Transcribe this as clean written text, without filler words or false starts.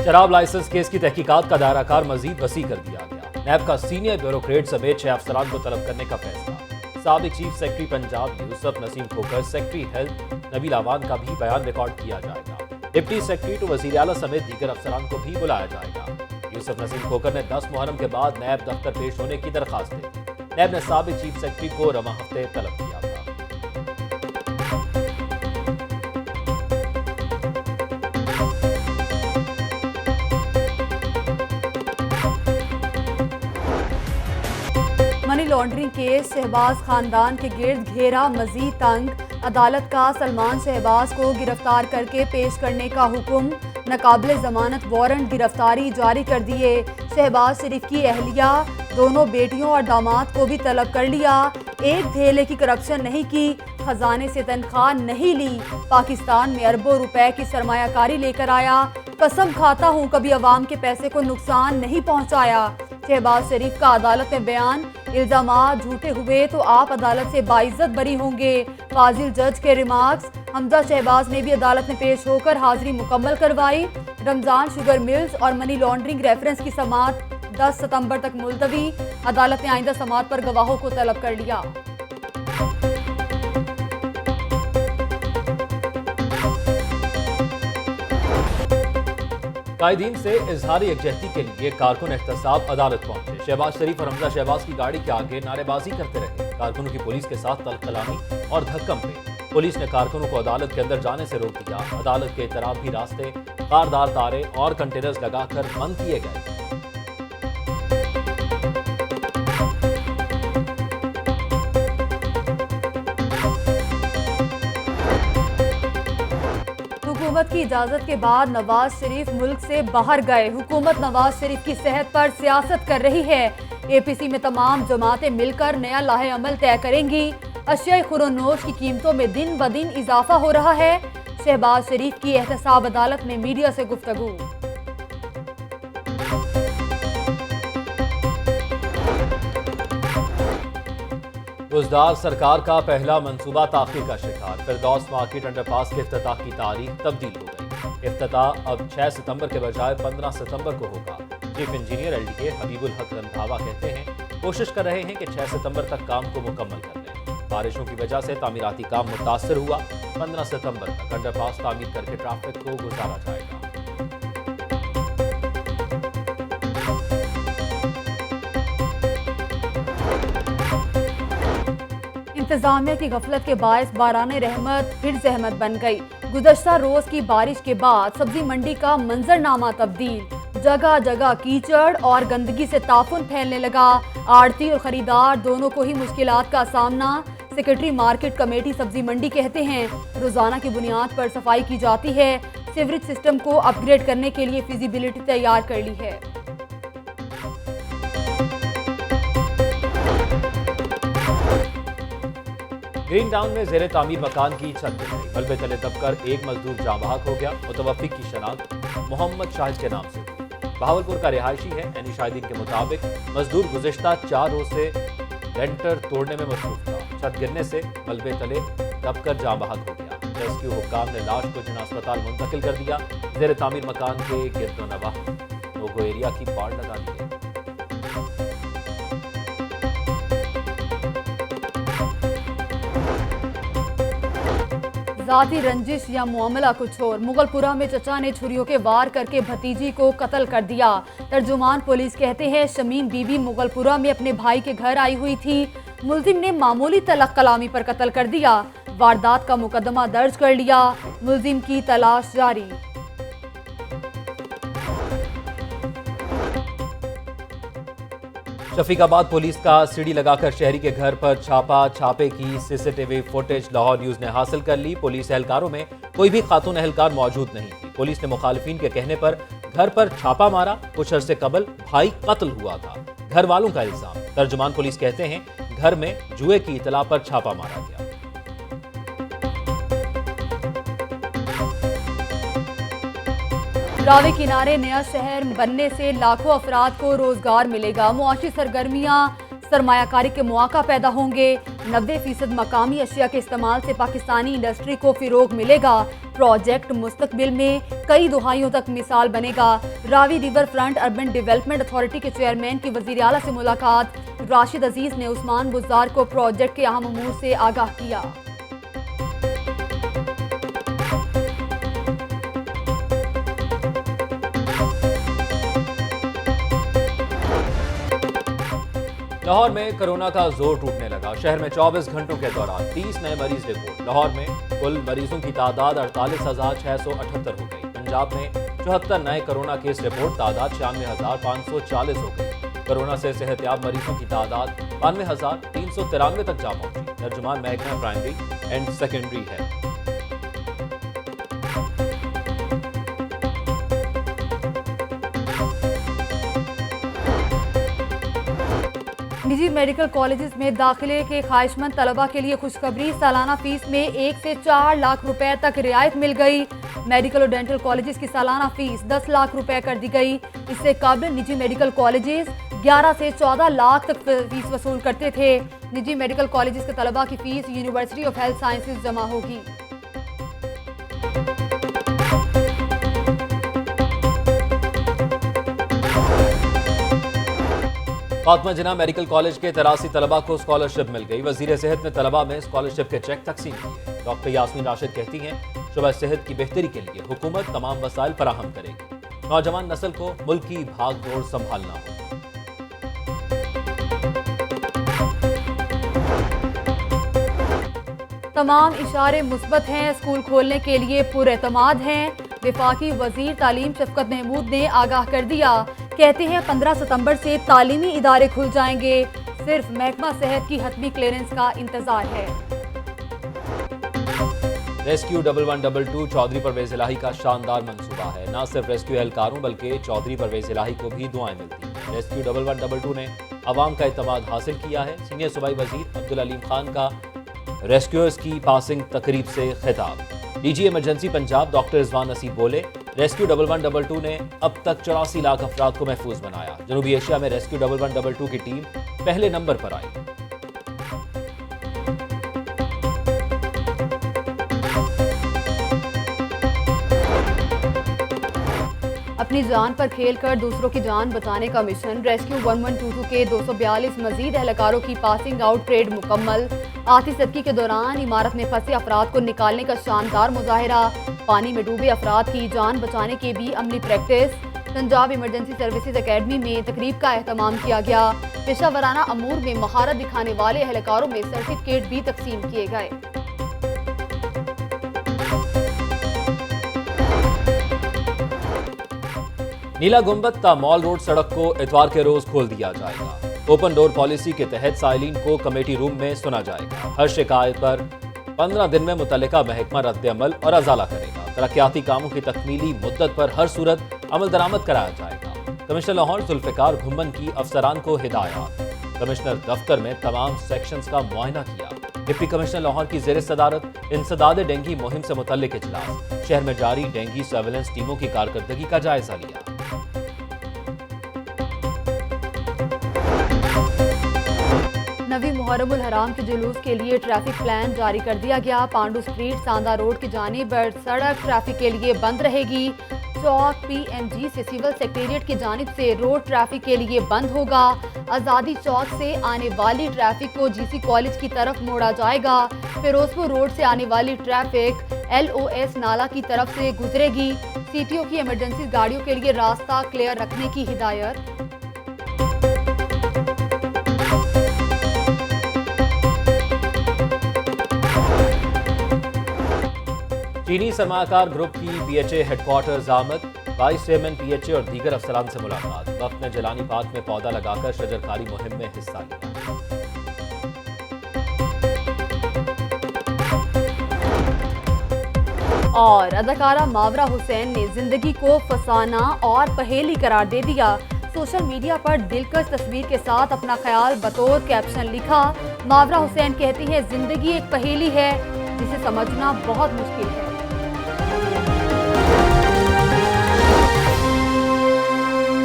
शराब licence case की तहकीकात का दायरा कार मजीद वसी कर दिया गया। नैब का सीनियर ब्यूरोक्रेट समेत 6 अफसरान को तलब करने का फैसला। साबिक चीफ सेक्रेटरी पंजाब यूसुफ नसीम खोकर, सेक्रेटरी हेल्थ नबील आवान का भी बयान रिकॉर्ड किया जाएगा। डिप्टी सेक्रेटरी टू वजीर आला समेत दीगर अफसरान को भी बुलाया जाएगा। यूसुफ नसीम खोकर ने 10 मुहर्रम के बाद नैब दफ्तर पेश होने की दरखास्त दी। नैब ने साबिक चीफ सेक्रेटरी को रवा हफ्ते तलब किया था। मनी लॉन्ड्रिंग केस, शहबाज खानदान के गिर्द घेरा मजीद तंग। अदालत का सलमान शहबाज को गिरफ्तार करके पेश करने का हुक्म। नाकाबिल जमानत वारंट गिरफ्तारी जारी कर दिए। शहबाज शरीफ की अहलिया, दोनों बेटियों और दामाद को भी तलब कर लिया। एक धेले की करप्शन नहीं की, खजाने से तनख्वाह नहीं ली, पाकिस्तान में अरबों रुपए की सरमायाकारी लेकर आया। कसम खाता हूँ कभी अवाम के पैसे को नुकसान नहीं पहुँचाया। शहबाज शरीफ का अदालत में बयान, इल्जामात झूठे हुए तो आप अदालत से बाइज्जत बरी होंगे। फाजिल जज के रिमार्क्स। हमजा शहबाज ने भी अदालत में पेश होकर हाजिरी मुकम्मल करवाई। रमजान शुगर मिल्स और मनी लॉन्ड्रिंग रेफरेंस की समाअत 10 सितंबर तक मुलतवी। अदालत ने आइंदा समाअत पर गवाहों को तलब कर लिया। कायदीन से इजहारी यकजहती के लिए कारकुन एहतसाब अदालत पहुंचे। शहबाज शरीफ और हमजा शहबाज की गाड़ी के आगे नारेबाजी करते रहे। कारकुनों की पुलिस के साथ तलकलामी और धक्कम पे। पुलिस ने कारकुनों को अदालत के अंदर जाने से रोक दिया। अदालत के इतराफी रास्ते, कारदार तारे और कंटेनर्स लगाकर बंद किए गए। हुकूमत की इजाजत के बाद नवाज शरीफ मुल्क से बाहर गए। हुकूमत नवाज शरीफ की सेहत पर सियासत कर रही है। एपीसी में तमाम जमातें मिलकर नया लाहे अमल तय करेंगी। अशिया खुरोनोश की कीमतों में दिन ब दिन इजाफा हो रहा है। शहबाज शरीफ की एहतसाब अदालत में मीडिया से गुफ्तगू। बुजदार सरकार का पहला मंसूबा ताख़ीर का शिकार। फिरदौस मार्केट अंडरपास के इफ्तिताह की तारीख तब्दील हो गई। इफ्तिताह अब 6 सितंबर के बजाय 15 सितंबर को होगा। चीफ इंजीनियर एलडीए हबीबुल हक रंधावा कहते हैं कोशिश कर रहे हैं कि 6 सितंबर तक काम को मुकम्मल कर लें। बारिशों की वजह से तामीराती काम मुतासर हुआ। 15 सितंबर तक अंडरपास तामीर करके ट्रैफिक को गुजारा जाएगा। इंतजामिया की गफलत के बायस बाराने रहमत फिर जहमत बन गई। गुज़श्ता रोज की बारिश के बाद सब्जी मंडी का मंजरनामा तब्दील। जगह जगह कीचड़ और गंदगी से ताफुन फैलने लगा। आड़ती और खरीदार दोनों को ही मुश्किलात का सामना। सेक्रेटरी मार्केट कमेटी सब्जी मंडी कहते हैं रोजाना की बुनियाद पर सफाई की जाती है। सीवरेज सिस्टम को अपग्रेड करने के लिए फिजिबिलिटी तैयार कर ली है। ग्रीन टाउन में जेरे तामीर मकान की छत गिर गई। मलबे तले दबकर एक मजदूर जाँ बहक हो गया। मुतवफ़्फ़ी की शनाख्त मोहम्मद शाहिद के नाम से हुई। बहावलपुर का रिहायशी है। एनी शाहिदीन के मुताबिक मजदूर गुज़िश्ता 4 रोज से लेंटर तोड़ने में मसरूफ था। छत गिरने से मलबे तले दबकर जाँ बहक हो गया। रेस्क्यू हुक्काम ने लाश को जिना अस्पताल मुंतकिल कर दिया। जेरे तामीर मकान के गिरदोनवाह लोगो एरिया की बाड़ लगा दी गई। जाती रंजिश या मामला कुछ और। मुगलपुरा में चचा ने छुरियों के वार करके भतीजी को कत्ल कर दिया। तर्जुमान पुलिस कहते हैं शमीम बीबी मुगलपुरा में अपने भाई के घर आई हुई थी। मुलजिम ने मामूली तलक कलामी पर कत्ल कर दिया। वारदात का मुकदमा दर्ज कर लिया। मुलजिम की तलाश जारी। शफीकाबाद पुलिस का सीढ़ी लगाकर शहरी के घर पर छापा। छापे की सीसीटीवी फुटेज लाहौर न्यूज ने हासिल कर ली। पुलिस एहलकारों में कोई भी खातून एहलकार मौजूद नहीं थी। पुलिस ने मुखालिफिन के कहने पर घर पर छापा मारा। कुछ अरसे कबल भाई कत्ल हुआ था, घर वालों का इल्जाम। तर्जुमान पुलिस कहते हैं घर में जुए की इतला पर छापा मारा गया। रावी किनारे नया शहर बनने से लाखों अफराद को रोजगार मिलेगा। मुआशी सरगर्मियां सरमायाकारी के मौका पैदा होंगे। 90% मकामी अशिया के इस्तेमाल से पाकिस्तानी इंडस्ट्री को फिरोग मिलेगा। प्रोजेक्ट मुस्तकबिल में कई दहाइयों तक मिसाल बनेगा। Ravi river front urban development authority के चेयरमैन की वजीर आला से मुलाकात। राशिद अजीज ने उस्मान बुज़दार को प्रोजेक्ट के अहम अमूर से आगाह किया। लाहौर में कोरोना का जोर टूटने लगा। शहर में 24 घंटों के दौरान 30 नए मरीज रिपोर्ट। लाहौर में कुल मरीजों की तादाद 48,678 हो गई। पंजाब में 74 नए कोरोना केस रिपोर्ट, तादाद 96,540 हो गई। कोरोना से सेहतयाब मरीजों की तादाद 92,393 तक जा पहुंची। तर्जुमान महकमा प्राइमरी एंड सेकेंडरी है। निजी मेडिकल कॉलेजेस में दाखिले के ख्वाहिशमंद तलबा के लिए खुशखबरी। सालाना फीस में 1 से 4 लाख रुपए तक रियायत मिल गई। मेडिकल और डेंटल कॉलेजेस की सालाना फीस 10 लाख रुपए कर दी गई। इससे काबिल निजी मेडिकल कॉलेजेस 11 से 14 लाख तक फीस वसूल करते थे। निजी मेडिकल कॉलेजेस के तलबा की fees university of health sciences जमा होगी। फातिमा जिन्ना मेडिकल कॉलेज के 83 तलबा को स्कॉलरशिप मिल गई। वजीर सेहत ने तलबा में स्कॉलरशिप के चेक तकसीम किए। डॉक्टर यास्मीन राशिद कहती हैं, शुबा सेहत की बेहतरी के लिए हुकूमत तमाम वसाइल फराहम करेगी। नौजवान नस्ल को मुल्क की भाग दौड़ संभालना हो। तमाम इशारे मुस्बत हैं। स्कूल खोलने के लिए पुरएतमाद हैं। वफाकी वजीर तालीम शफकत महमूद ने आगाह कर दिया। कहते हैं 15 सितंबर से तालीमी इदारे खुल जाएंगे। सिर्फ महकमा सेहत की हतमी क्लियरेंस का इंतजार है। रेस्क्यू 1122 चौधरी परवेज इलाही का शानदार मंसूबा है। न सिर्फ रेस्क्यू एहलकारों बल्कि चौधरी परवेज इलाही को भी दुआएं मिलती हैं। रेस्क्यू 1122 ने अवाम का एतमाद हासिल किया है। सीनियर सूबाई वजीर अब्दुल अलीम खान का रेस्क्यूअर्स की पासिंग तकरीब से खिताब। DG emergency Punjab doctor Rizwan नसीब बोले, रेस्क्यू 1122 ने अब तक 84 लाख अफराद को महफूज बनाया। जनूबी एशिया में रेस्क्यू 1122 की टीम पहले नंबर पर आई। अपनी जान पर खेलकर दूसरों की जान बचाने का मिशन। रेस्क्यू 1122 के 242 मजीद एहलकारों की पासिंग आउट परेड मुकम्मल। आतिशबाजी के दौरान इमारत में फंसे अफराद को निकालने का शानदार मुजाहिरा। पानी में डूबे अफराद की जान बचाने के भी अमली practice. Punjab emergency services academy में तकरीब का एहतमाम किया गया। पेशावराना अमूर में महारत दिखाने वाले एहलकारों में सर्टिफिकेट भी तकसीम किए गए। नीला गुंबद ता मॉल रोड सड़क को इतवार के रोज खोल दिया जाएगा। ओपन डोर पॉलिसी के तहत साइलिन को कमेटी रूम में सुना जाएगा। हर शिकायत पर 15 दिन में मुतल्लिका महकमा रद्द अमल और अजाला करेगा। तरक्याती कामों की तकमीली मुद्दत पर हर सूरत अमल दरामद कराया जाएगा। कमिश्नर लाहौर जुल्फिकार घुम्मन की अफसरान को हिदायत। कमिश्नर दफ्तर में तमाम सेक्शंस का मुआयना किया। डिप्टी कमिश्नर लाहौर की ज़ेर सदारत इंसदाद डेंगी मुहिम से मुतल्लिक इजलास। शहर में जारी डेंगी सर्वेलेंस टीमों की कारकर्दगी का जायजा लिया। नवी मुहर्रमुल हराम के जुलूस के लिए ट्रैफिक प्लान जारी कर दिया गया। पांडू स्ट्रीट सांदा रोड की जानिब सड़क ट्रैफिक के लिए बंद रहेगी। चौक PMG से सिविल सेक्रेटेरिएट की जानिब से रोड ट्रैफिक के लिए बंद होगा। आज़ादी चौक से आने वाली ट्रैफिक को GC कॉलेज की तरफ मोड़ा जाएगा। फिरोजपुर रोड से आने वाली ट्रैफिक LOS नाला की तरफ से गुजरेगी। CTO की इमरजेंसी गाड़ियों के लिए रास्ता क्लियर रखने की हिदायत। चीनी सरमाकार ग्रुप की PHA हेडक्वार्टर्स आमद। वाइस चेयरमैन PHA और दीगर अफसरान से मुलाकात। वक्त ने जलानी पार्क में पौधा लगाकर शजरकारी मुहिम में हिस्सा लिया। और अदाकारा मावरा हुसैन ने जिंदगी को फसाना और पहेली करार दे दिया। सोशल मीडिया पर दिलकश तस्वीर के साथ अपना ख्याल बतौर कैप्शन लिखा। मावरा हुसैन कहती है, जिंदगी एक पहेली है जिसे समझना बहुत मुश्किल है।